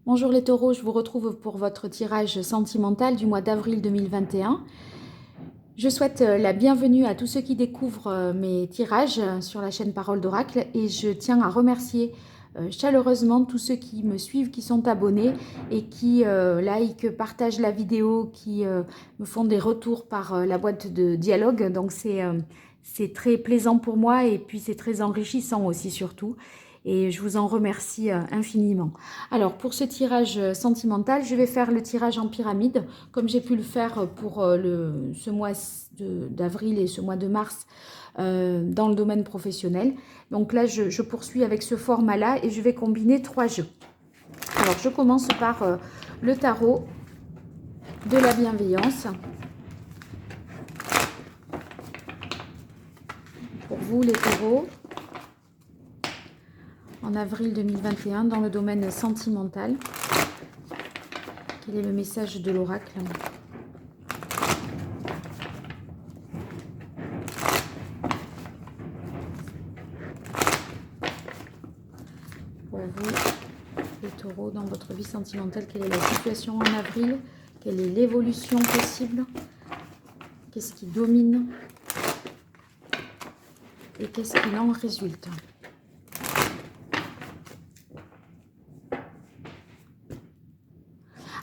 Bonjour les taureaux, je vous retrouve pour votre tirage sentimental du mois d'avril 2021. Je souhaite la bienvenue à tous ceux qui découvrent mes tirages sur la chaîne Parole d'Oracle et je tiens à remercier chaleureusement tous ceux qui me suivent, qui sont abonnés et qui like, partagent la vidéo, qui me font des retours par la boîte de dialogue. Donc c'est très plaisant pour moi et puis c'est très enrichissant aussi surtout. Et je vous en remercie infiniment. Alors pour ce tirage sentimental, je vais faire le tirage en pyramide, comme j'ai pu le faire pour ce mois d'avril et ce mois de mars dans le domaine professionnel. Donc là, je poursuis avec ce format-là et je vais combiner 3 jeux. Alors je commence par le tarot de la bienveillance. Pour vous les taureaux, en avril 2021 dans le domaine sentimental. Quel est le message de l'oracle ? Pour vous, les taureaux, dans votre vie sentimentale, quelle est la situation en avril? Quelle est l'évolution possible? Qu'est-ce qui domine? Et qu'est-ce qu'il en résulte?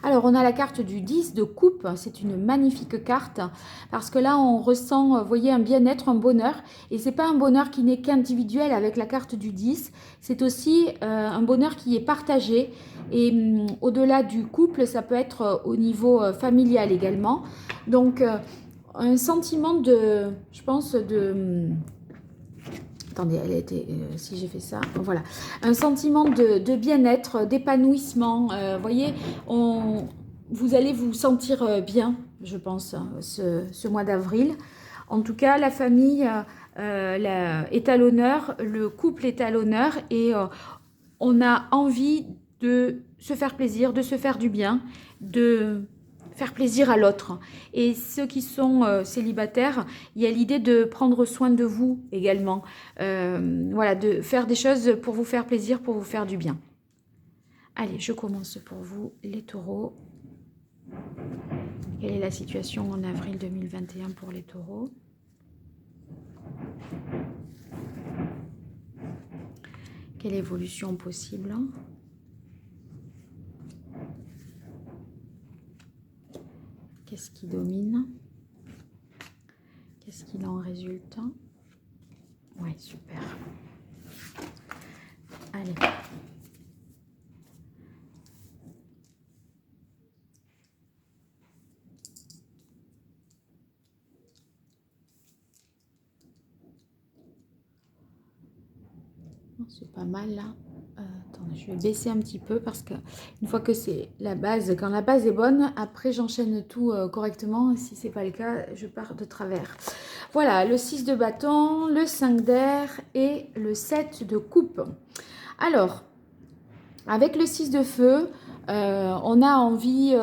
Alors, on a la carte du 10 de coupe. C'est une magnifique carte parce que là, on ressent, vous voyez, un bien-être, un bonheur. Et c'est pas un bonheur qui n'est qu'individuel avec la carte du 10. C'est aussi un bonheur qui est partagé. Et au-delà du couple, ça peut être au niveau familial également. Donc, un sentiment de, je pense, de... Attendez, elle était, si j'ai fait ça, voilà. Un sentiment de bien-être, d'épanouissement. Vous voyez, vous allez vous sentir bien, je pense, ce mois d'avril. En tout cas, la famille est à l'honneur, le couple est à l'honneur et on a envie de se faire plaisir, de se faire du bien, de faire plaisir à l'autre. Et ceux qui sont célibataires, il y a l'idée de prendre soin de vous également. Voilà, de faire des choses pour vous faire plaisir, pour vous faire du bien. Allez, je commence pour vous, les taureaux. Quelle est la situation en avril 2021 pour les taureaux? Quelle évolution possible? Qu'est-ce qui domine? Qu'est-ce qu'il en résulte? Ouais, super. Allez. C'est pas mal là. Attendez, je vais baisser un petit peu parce que une fois que c'est la base, quand la base est bonne, après j'enchaîne tout correctement. Si c'est pas le cas, je pars de travers. Voilà, le 6 de bâton, le 5 d'air et le 7 de coupe. Alors, avec le 6 de feu, on a envie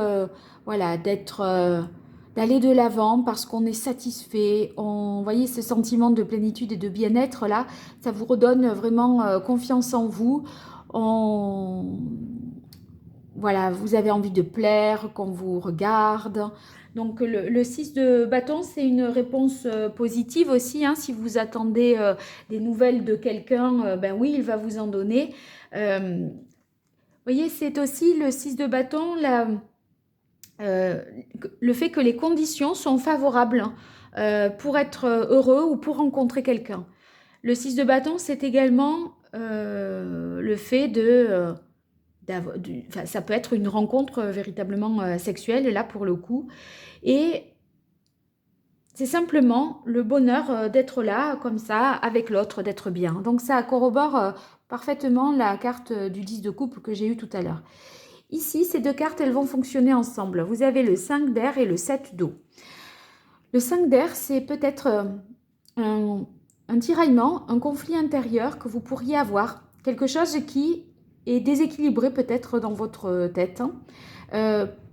voilà, d'aller de l'avant parce qu'on est satisfait. Vous voyez ce sentiment de plénitude et de bien-être là, ça vous redonne vraiment confiance en vous. Voilà, vous avez envie de plaire, qu'on vous regarde. Donc le 6 de bâton, c'est une réponse positive aussi. Hein, si vous attendez des nouvelles de quelqu'un, ben oui, il va vous en donner. Vous voyez, c'est aussi le 6 de bâton, le fait que les conditions sont favorables pour être heureux ou pour rencontrer quelqu'un. Le 6 de bâton, c'est également le fait enfin, ça peut être une rencontre véritablement sexuelle, là pour le coup. Et c'est simplement le bonheur d'être là, comme ça, avec l'autre, d'être bien. Donc ça corrobore parfaitement la carte du 10 de coupe que j'ai eue tout à l'heure. Ici, ces deux cartes, elles vont fonctionner ensemble. Vous avez le 5 d'air et le 7 d'eau. Le 5 d'air, c'est peut-être un tiraillement, un conflit intérieur que vous pourriez avoir. Quelque chose qui est déséquilibré peut-être dans votre tête.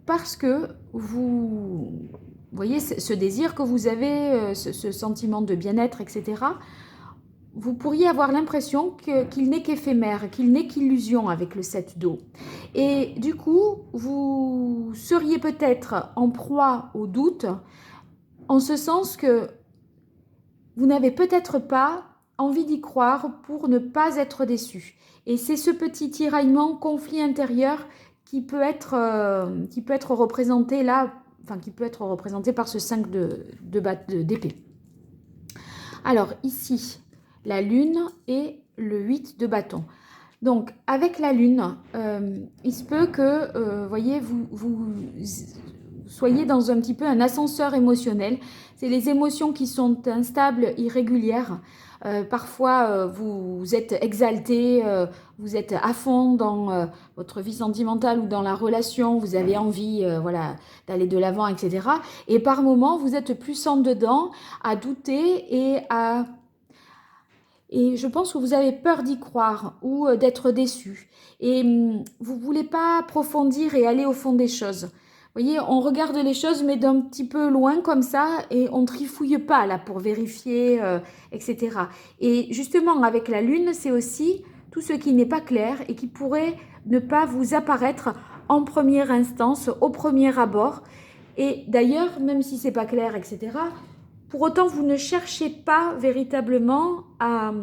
Parce que vous voyez ce désir que vous avez, ce sentiment de bien-être, etc. vous pourriez avoir l'impression qu'il n'est qu'éphémère, qu'il n'est qu'illusion avec le 7 d'eau. Et du coup, vous seriez peut-être en proie au doute, en ce sens que vous n'avez peut-être pas envie d'y croire pour ne pas être déçu. Et c'est ce petit tiraillement, conflit intérieur qui peut être représenté là, enfin qui peut être représenté par ce 5 d'épée. Alors ici, la lune et le 8 de bâton. Donc avec la lune, il se peut que, voyez, vous soyez dans un petit peu un ascenseur émotionnel. C'est les émotions qui sont instables, irrégulières. Parfois, vous êtes exalté, vous êtes à fond dans votre vie sentimentale ou dans la relation, vous avez envie voilà, d'aller de l'avant, etc. Et par moments, vous êtes plus en dedans, à douter et je pense que vous avez peur d'y croire ou d'être déçu. Et vous ne voulez pas approfondir et aller au fond des choses. Vous voyez, on regarde les choses, mais d'un petit peu loin comme ça, et on ne trifouille pas là pour vérifier, etc. Et justement, avec la lune, c'est aussi tout ce qui n'est pas clair et qui pourrait ne pas vous apparaître en première instance, au premier abord. Et d'ailleurs, même si c'est pas clair, etc., pour autant, vous ne cherchez pas véritablement à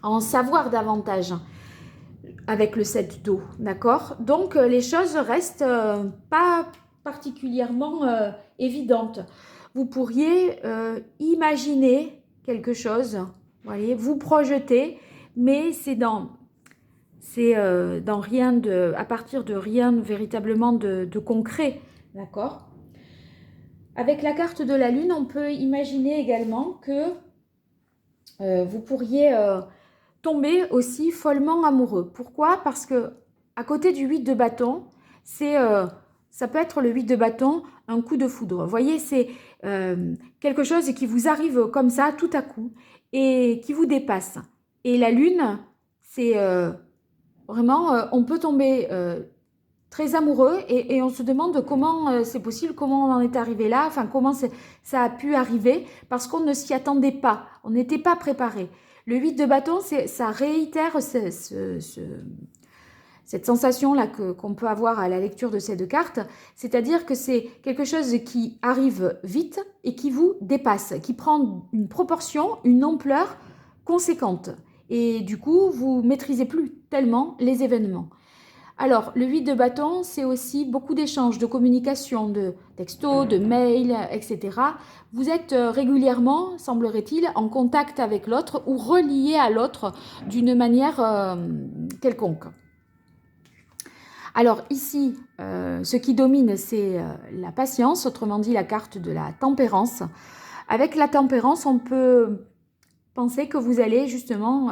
en savoir davantage avec le 7 d'eau, d'accord? Donc, les choses restent pas particulièrement évidentes. Vous pourriez imaginer quelque chose, voyez, vous projeter, mais c'est dans rien à partir de rien véritablement de concret, d'accord? Avec la carte de la lune, on peut imaginer également que vous pourriez tomber aussi follement amoureux. Pourquoi? Parce que à côté du 8 de bâton, ça peut être le 8 de bâton, un coup de foudre. Vous voyez, c'est quelque chose qui vous arrive comme ça, tout à coup, et qui vous dépasse. Et la lune, c'est vraiment, on peut tomber très amoureux et on se demande comment c'est possible, comment on en est arrivé là, enfin comment ça a pu arriver, parce qu'on ne s'y attendait pas, on n'était pas préparé. Le 8 de bâton, ça réitère cette sensation-là qu'on peut avoir à la lecture de ces deux cartes, c'est-à-dire que c'est quelque chose qui arrive vite et qui vous dépasse, qui prend une proportion, une ampleur conséquente. Et du coup, vous ne maîtrisez plus tellement les événements. Alors, le 8 de bâton, c'est aussi beaucoup d'échanges, de communication, de textos, de mails, etc. Vous êtes régulièrement, semblerait-il, en contact avec l'autre ou relié à l'autre d'une manière quelconque. Alors ici, ce qui domine, c'est la patience, autrement dit la carte de la tempérance. Avec la tempérance, on peut penser que vous allez justement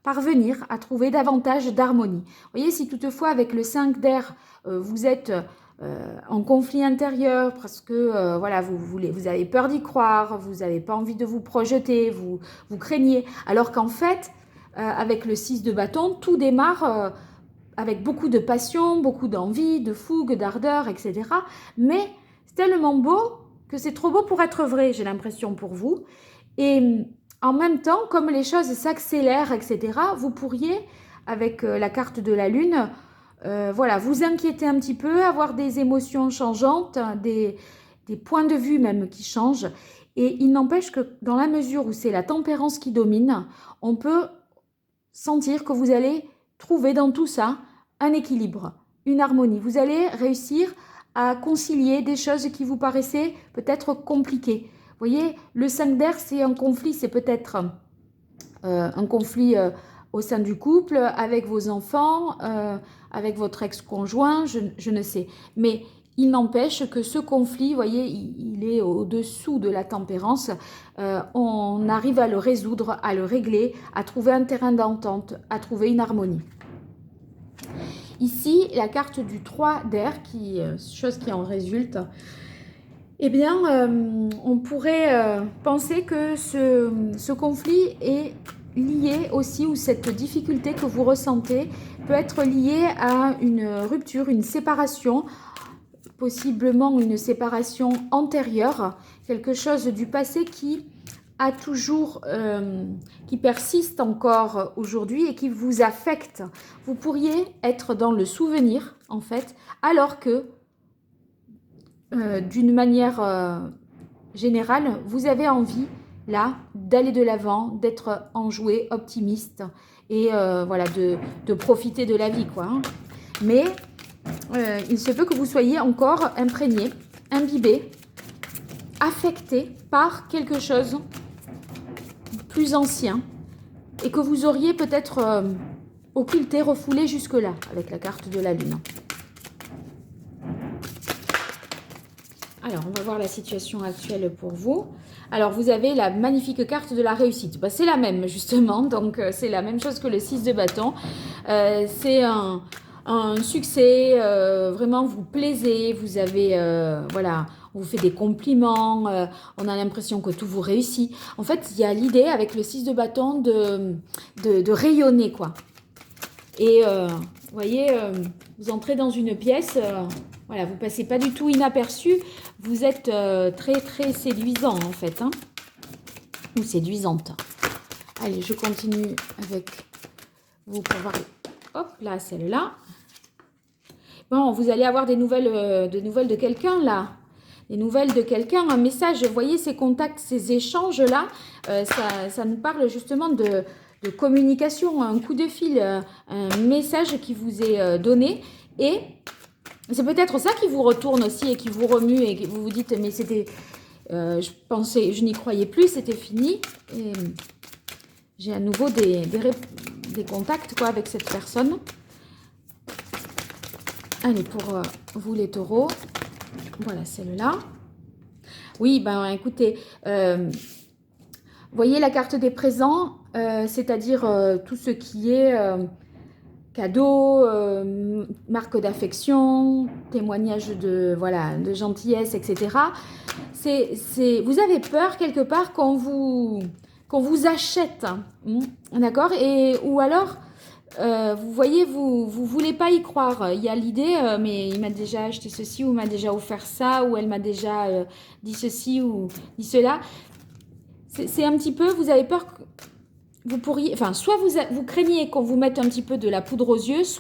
parvenir à trouver davantage d'harmonie. Vous voyez, si toutefois avec le 5 d'air, vous êtes en conflit intérieur parce que voilà, vous avez peur d'y croire, vous n'avez pas envie de vous projeter, vous craignez, alors qu'en fait, avec le 6 de bâton, tout démarre avec beaucoup de passion, beaucoup d'envie, de fougue, d'ardeur, etc. Mais c'est tellement beau que c'est trop beau pour être vrai, j'ai l'impression pour vous. Et en même temps, comme les choses s'accélèrent, etc., vous pourriez, avec la carte de la lune, voilà, vous inquiéter un petit peu, avoir des émotions changeantes, des points de vue même qui changent. Et il n'empêche que dans la mesure où c'est la tempérance qui domine, on peut sentir que vous allez trouver dans tout ça un équilibre, une harmonie. Vous allez réussir à concilier des choses qui vous paraissaient peut-être compliquées. Vous voyez, le 5 d'air, c'est un conflit, c'est peut-être un conflit au sein du couple, avec vos enfants, avec votre ex-conjoint, je ne sais. Mais il n'empêche que ce conflit, vous voyez, il est au-dessous de la tempérance. On arrive à le résoudre, à le régler, à trouver un terrain d'entente, à trouver une harmonie. Ici, la carte du 3 d'air, chose qui en résulte, eh bien, on pourrait penser que ce conflit est lié aussi, ou cette difficulté que vous ressentez peut être liée à une rupture, une séparation, possiblement une séparation antérieure, quelque chose du passé qui a toujours, qui persiste encore aujourd'hui et qui vous affecte. Vous pourriez être dans le souvenir, en fait, alors que, d'une manière générale, vous avez envie, là, d'aller de l'avant, d'être enjoué, optimiste, et voilà, de profiter de la vie, quoi. Hein. Mais il se peut que vous soyez encore imprégné, imbibé, affecté par quelque chose plus ancien et que vous auriez peut-être occulté, refoulé jusque-là avec la carte de la Lune. Alors, on va voir la situation actuelle pour vous. Alors, vous avez la magnifique carte de la réussite. Bah, c'est la même, justement. Donc, c'est la même chose que le 6 de bâton. C'est un succès. Vraiment, vous plaisez. Vous avez, voilà, on vous fait des compliments. On a l'impression que tout vous réussit. En fait, il y a l'idée, avec le 6 de bâton, de rayonner, quoi. Et, vous voyez, vous entrez dans une pièce... voilà, vous ne passez pas du tout inaperçu. Vous êtes très, très séduisant, en fait. Hein, ou séduisante. Allez, je continue avec vous pour voir. Hop, là, celle-là. Bon, vous allez avoir des nouvelles de quelqu'un, là. Des nouvelles de quelqu'un, un message. Vous voyez, ces contacts, ces échanges-là, ça nous parle justement de communication, un coup de fil, un message qui vous est donné. Et... c'est peut-être ça qui vous retourne aussi et qui vous remue et que vous vous dites, mais c'était, je n'y croyais plus, c'était fini. Et j'ai à nouveau des contacts quoi, avec cette personne. Allez, pour vous les taureaux, voilà celle-là. Oui, ben écoutez, voyez la carte des présents, c'est-à-dire tout ce qui est... cadeaux, marque d'affection, témoignage de, voilà, de gentillesse, etc. Vous avez peur quelque part qu'on vous achète, d'accord? Ou alors, vous voyez, vous voulez pas y croire. Il y a l'idée, mais il m'a déjà acheté ceci, ou m'a déjà offert ça, ou elle m'a déjà dit ceci, ou dit cela. C'est un petit peu, vous avez peur... vous pourriez, enfin, soit vous craignez qu'on vous mette un petit peu de la poudre aux yeux,